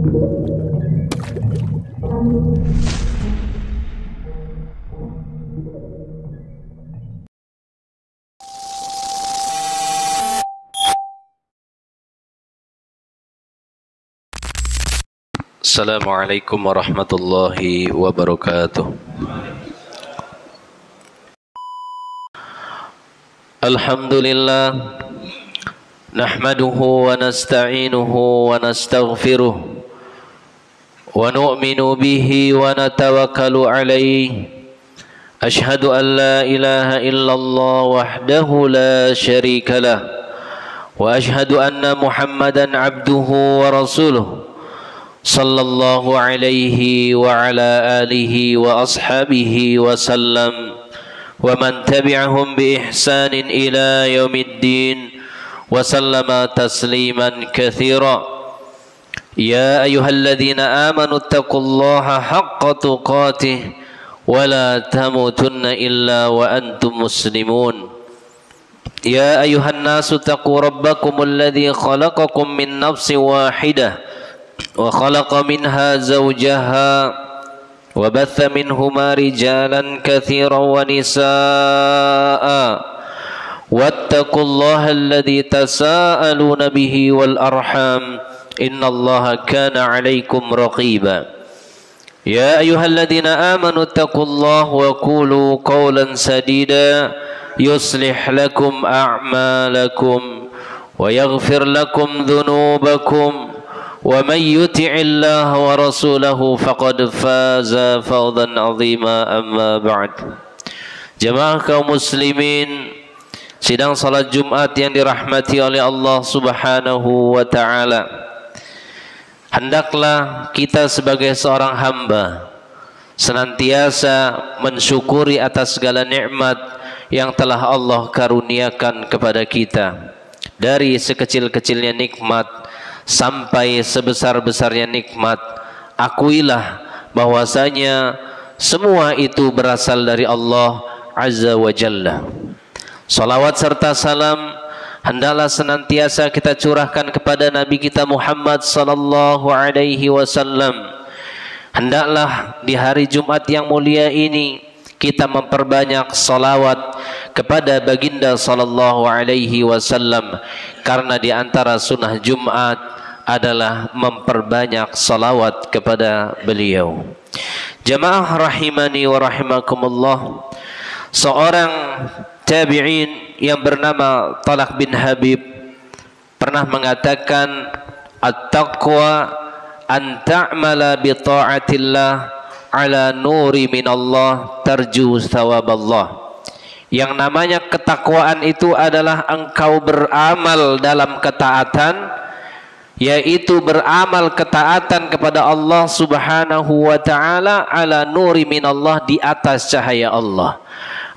Assalamualaikum warahmatullahi wabarakatuh. Alhamdulillah, nahmaduhu wa nasta'inuhu wa nastaghfiruh wa nu'minu bihi wa natawakkalu alayhi. Ashhadu an la ilaha illallah wahdahu la syarika lah wa ashhadu anna Muhammadan abduhu wa rasuluh sallallahu alaihi wa ala alihi wa ashabihi wa sallam wa man tabi'ahum bi ihsanin ila yaumiddin wa sallama tasliman katsira. Ya ayyuhalladzina amanu taqullaha haqqa tuqatih wa la tamutunna illa wa antum muslimun. Ya ayyuhan nasu taqu rabbakumul ladzi khalaqakum min nafsin wahidah وخلق منها زوجها وبث منهما رجالا كثيرا ونساء واتقوا الله الذي تساءلون به والأرحام إن الله كان عليكم رقيبا. يا أيها الذين آمنوا اتقوا الله وقولوا قولا سديدا يصلح لكم أعمالكم ويغفر لكم ذنوبكم ومن يطع الله ورسوله فقد فاز فوزا عظيما. أما بعد. Jemaah kaum muslimin sidang salat Jumat yang dirahmati oleh Allah Subhanahu wa taala, hendaklah kita sebagai seorang hamba senantiasa mensyukuri atas segala nikmat yang telah Allah karuniakan kepada kita, dari sekecil-kecilnya nikmat sampai sebesar-besarnya nikmat. Akuilah bahwasanya semua itu berasal dari Allah Azza wa Jalla. Salawat serta salam hendaklah senantiasa kita curahkan kepada Nabi kita Muhammad sallallahu alaihi wasallam. Hendaklah di hari Jumat yang mulia ini kita memperbanyak salawat kepada baginda sallallahu alaihi wasallam, karena di antara sunnah Jumat adalah memperbanyak salawat kepada beliau. Jamaah rahimani wa rahimakumullah, seorang tabi'in yang bernama Talaq bin Habib pernah mengatakan, at-taqwa an ta'mala bi ta'atillah ala nuri minallah tarju thawaballah. Yang namanya ketakwaan itu adalah engkau beramal dalam ketaatan, yaitu beramal ketaatan kepada Allah Subhanahu wa taala ala nuri minallah, di atas cahaya Allah.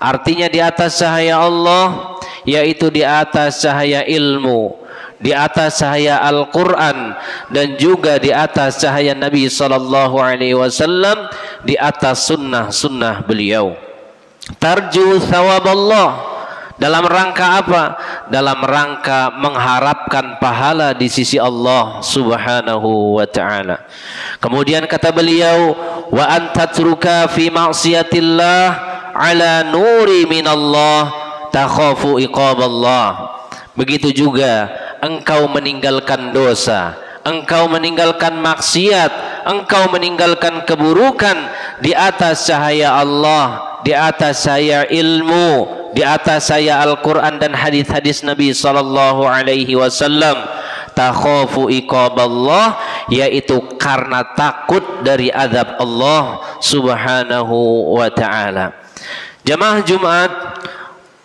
Artinya di atas cahaya Allah, yaitu di atas cahaya ilmu, di atas cahaya Al-Quran, dan juga di atas cahaya Nabi sallallahu alaihi wasallam, di atas sunnah-sunnah beliau. Tarju thawaballah, dalam rangka apa? Dalam rangka mengharapkan pahala di sisi Allah Subhanahu wa taala. Kemudian kata beliau, wa antatruka fi ma'siyatillah ala nuri minallah takhafu iqaballah. Begitu juga engkau meninggalkan dosa, engkau meninggalkan maksiat, engkau meninggalkan keburukan di atas cahaya Allah, di atas cahaya ilmu, di atas cahaya Al-Quran dan hadis-hadis Nabi sallallahu alaihi wasallam. Takhafu iqaballah, yaitu karena takut dari azab Allah Subhanahu wa taala. Jamaah Jumat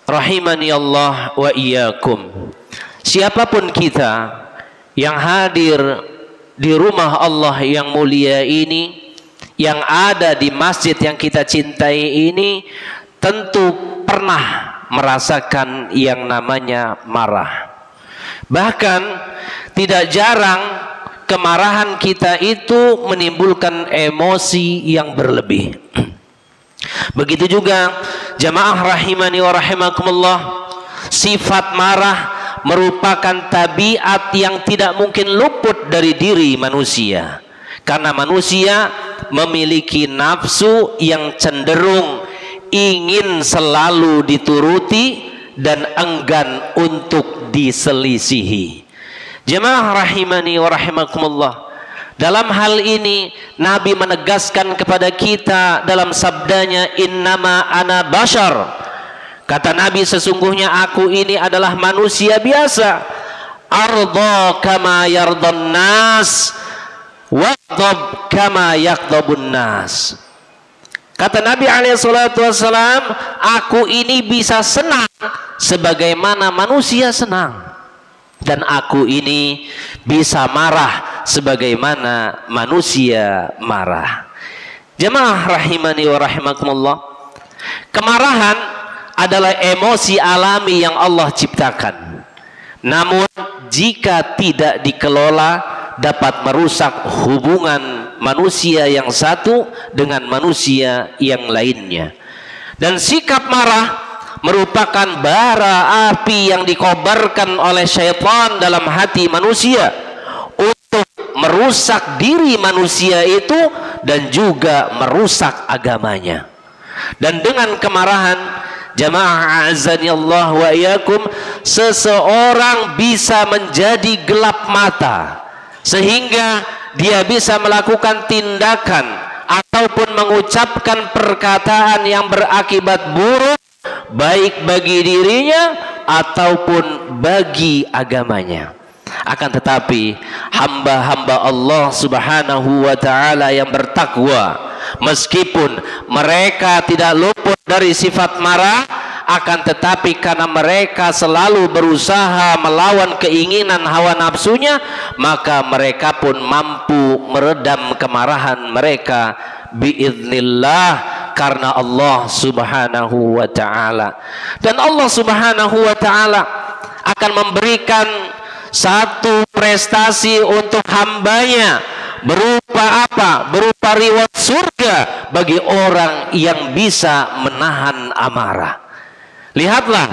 rahimani Allah wa iyyakum. Siapapun kita yang hadir di rumah Allah yang mulia ini, yang ada di masjid yang kita cintai ini, tentu pernah merasakan yang namanya marah. Bahkan tidak jarang kemarahan kita itu menimbulkan emosi yang berlebih. Begitu juga jamaah rahimani wa rahimakumullah, sifat marah merupakan tabiat yang tidak mungkin luput dari diri manusia. Karena manusia memiliki nafsu yang cenderung ingin selalu dituruti dan enggan untuk diselisihi. Jemaah rahimani wa rahimakumullah, dalam hal ini Nabi menegaskan kepada kita dalam sabdanya, innama ana bashar. Kata Nabi, sesungguhnya aku ini adalah manusia biasa. Arda kama yardan nas, waghdab kama yaghdabun nas. Kata Nabi SAW, aku ini bisa senang sebagaimana manusia senang, dan aku ini bisa marah sebagaimana manusia marah. Jemaah rahimani wa rahimakumullah, kemarahan adalah emosi alami yang Allah ciptakan. Namun jika tidak dikelola, dapat merusak hubungan manusia yang satu dengan manusia yang lainnya. Dan sikap marah merupakan bara api yang dikobarkan oleh syaitan dalam hati manusia untuk merusak diri manusia itu dan juga merusak agamanya. Dan dengan kemarahan, jamaah azani Allah wa iyyakum, seseorang bisa menjadi gelap mata sehingga dia bisa melakukan tindakan ataupun mengucapkan perkataan yang berakibat buruk baik bagi dirinya ataupun bagi agamanya. Akan tetapi hamba-hamba Allah Subhanahu wa ta'ala yang bertakwa, meskipun mereka tidak luput dari sifat marah, akan tetapi karena mereka selalu berusaha melawan keinginan hawa nafsunya, maka mereka pun mampu meredam kemarahan mereka biiznillah, karena Allah Subhanahu wa ta'ala. Dan Allah Subhanahu wa ta'ala akan memberikan satu prestasi untuk hambanya, berupa apa? Berupa reward surga bagi orang yang bisa menahan amarah. Lihatlah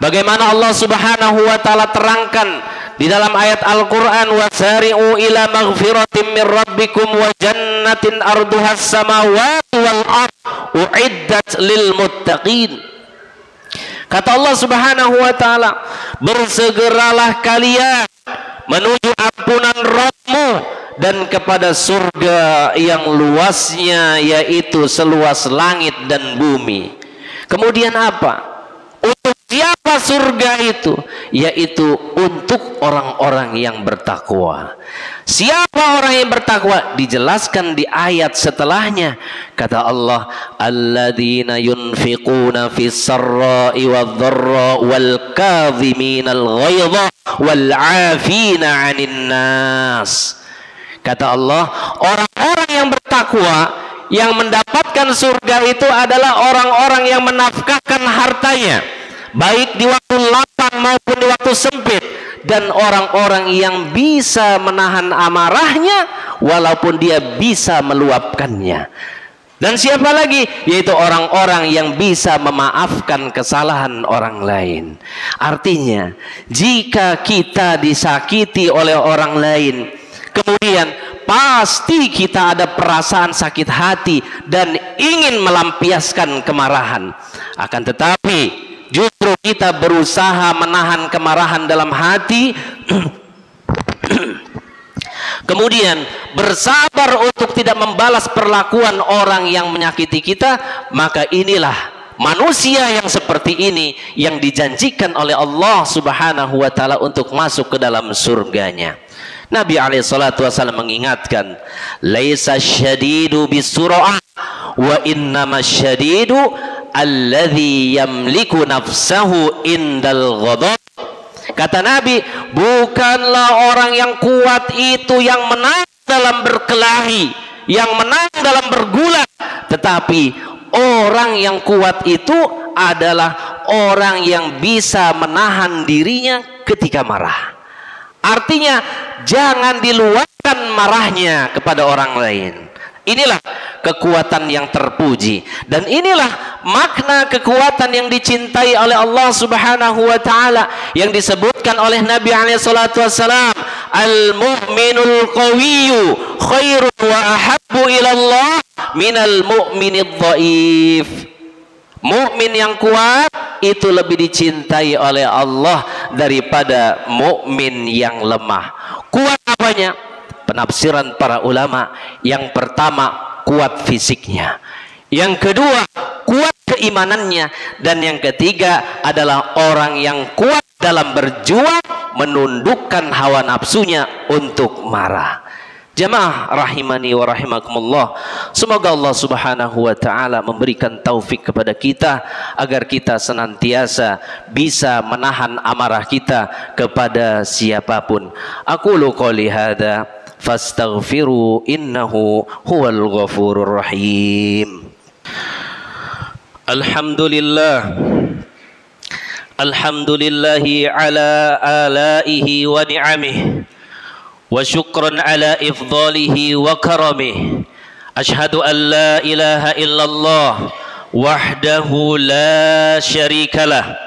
bagaimana Allah Subhanahu wa ta'ala terangkan di dalam ayat Al-Quran, wasari'u ila maghfiratin min rabbikum wa jannatin arduhas samawati wal ard uiddat lil muttaqin. Kata Allah Subhanahu wa ta'ala, bersegeralah kalian menuju ampunan Rabbmu dan kepada surga yang luasnya yaitu seluas langit dan bumi. Kemudian apa? Untuk siapa surga itu? Yaitu untuk orang-orang yang bertakwa. Siapa orang yang bertakwa? Dijelaskan di ayat setelahnya. Kata Allah, alladzina yunfiquna fis sarra'i wadh-dharra wal kadhiminal ghaidha wal 'afina 'anil nas. Kata Allah, orang-orang yang bertakwa yang mendapatkan surga itu adalah orang-orang yang menafkahkan hartanya baik di waktu lapang maupun di waktu sempit, dan orang-orang yang bisa menahan amarahnya walaupun dia bisa meluapkannya. Dan siapa lagi? Yaitu orang-orang yang bisa memaafkan kesalahan orang lain. Artinya, jika kita disakiti oleh orang lain, kemudian pasti kita ada perasaan sakit hati dan ingin melampiaskan kemarahan. Akan tetapi justru kita berusaha menahan kemarahan dalam hati, kemudian bersabar untuk tidak membalas perlakuan orang yang menyakiti kita, maka inilah manusia yang seperti ini yang dijanjikan oleh Allah Subhanahu wa ta'ala untuk masuk ke dalam surganya. Nabi SAW mengingatkan, laisa syadidu bisur'ah wa innama syadidu alladhi yamliku nafsahu indal ghadab. Kata Nabi, bukanlah orang yang kuat itu yang menang dalam berkelahi, yang menang dalam bergulat, tetapi orang yang kuat itu adalah orang yang bisa menahan dirinya ketika marah. Artinya jangan diluapkan marahnya kepada orang lain. Inilah kekuatan yang terpuji, dan inilah makna kekuatan yang dicintai oleh Allah Subhanahu wa taala yang disebutkan oleh Nabi alaihi salatu wasalam, al-mu'minul qawiyyu khairun wa ahabbu ila Allah minal mu'minidh dhaif. Mukmin yang kuat itu lebih dicintai oleh Allah daripada mukmin yang lemah. Kuat apanya? Penafsiran para ulama, yang pertama kuat fisiknya, yang kedua kuat keimanannya, dan yang ketiga adalah orang yang kuat dalam berjuang menundukkan hawa nafsunya untuk marah. Jamaah rahimani wa rahimakumullah, semoga Allah Subhanahu wa taala memberikan taufik kepada kita agar kita senantiasa bisa menahan amarah kita kepada siapapun. Aqulu qouli hadza fastaghfiru innahu huwal ghafurur rahim. Alhamdulillahi ala alaihi wa ni'amihi wa syukran ala ifdalihi wa karamihi. Ashhadu an la ilaha illallah wahdahu la syarikalah.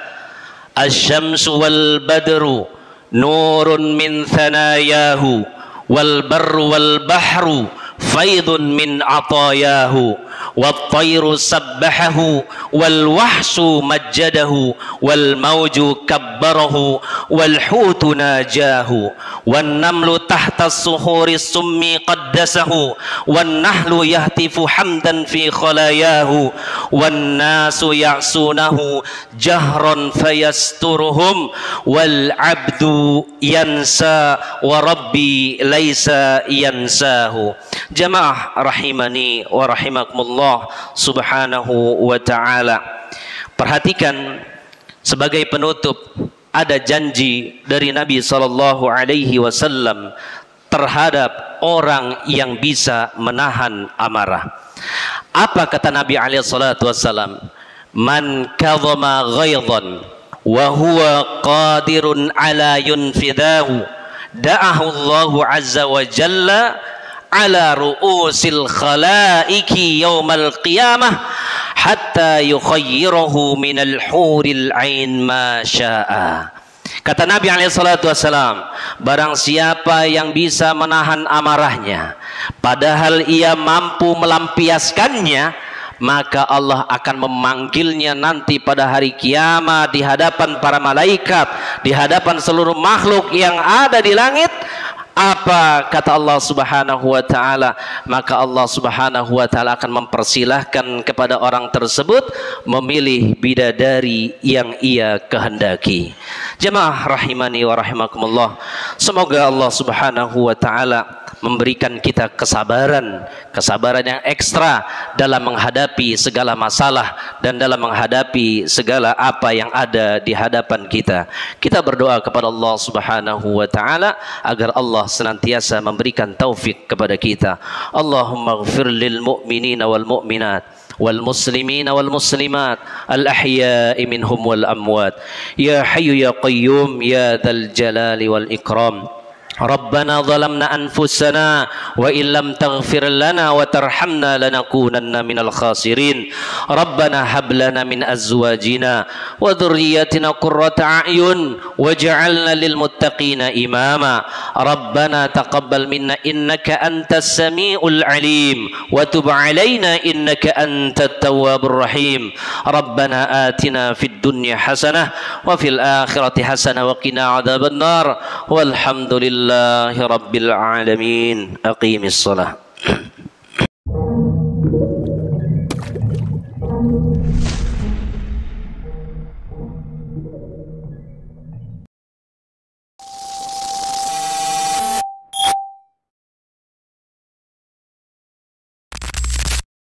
Asy-syamsu wal badru nurun min thanayahu wal barru wal bahru faidun min atayahu wat tayru sabbahahu wal wahsu majjadahu wal mawju kabbarahu wal hutu najahu wan namlu tahta as-suhuri summi qaddasahu wan nahlu yahtifu hamdan fi khalayahu wan nasu ya'sunahu jahran fayasturuhum wal abdu yansa wa rabbi laisa yansahu. Jamaah rahimani wa rahimakumullah subhanahu wa ta'ala, perhatikan sebagai penutup ada janji dari Nabi sallallahu alaihi wasallam terhadap orang yang bisa menahan amarah. Apa kata Nabi alaihi salatu wasallam? Man kadhama ghaidhan wa huwa qadirun ala yunfidahu da'ahu Allahu azza wa jalla ala ru'usil khalaiki yaumal qiyamah hatta yukhayyirahu minal huril ain ma syaa. Kata Nabi alaihi salatu wasalam, barang siapa yang bisa menahan amarahnya padahal ia mampu melampiaskannya, maka Allah akan memanggilnya nanti pada hari kiamat di hadapan para malaikat, di hadapan seluruh makhluk yang ada di langit. Apa kata Allah Subhanahu wa ta'ala? Maka Allah Subhanahu wa ta'ala akan mempersilahkan kepada orang tersebut memilih bidadari yang ia kehendaki. Jemaah rahimani wa rahimakumullah, semoga Allah Subhanahu wa ta'ala memberikan kita kesabaran yang ekstra dalam menghadapi segala masalah dan dalam menghadapi segala apa yang ada di hadapan kita. Kita berdoa kepada Allah Subhanahu wa ta'ala agar Allah senantiasa memberikan taufik kepada kita. Allahumma ighfir lil mu'minina wal mu'minat wal muslimina wal muslimat al ahya'i minhum wal amwat ya hayyu ya qayyum ya dzal jalali wal ikram. ربنا ظلمنا أنفسنا وإن لم تغفر لنا وترحمنا لنكونن من الخاسرين ربنا هب لنا من أزواجنا وذرياتنا قرة أعين واجعلنا للمتقين إماما ربنا تقبل منا إنك أنت السميع العليم وتب علينا إنك أنت التواب الرحيم ربنا آتنا في الدنيا حسنة وفي الآخرة حسنة وقنا عذاب النار والحمد لله رب العالمين. أقيم الصلاة.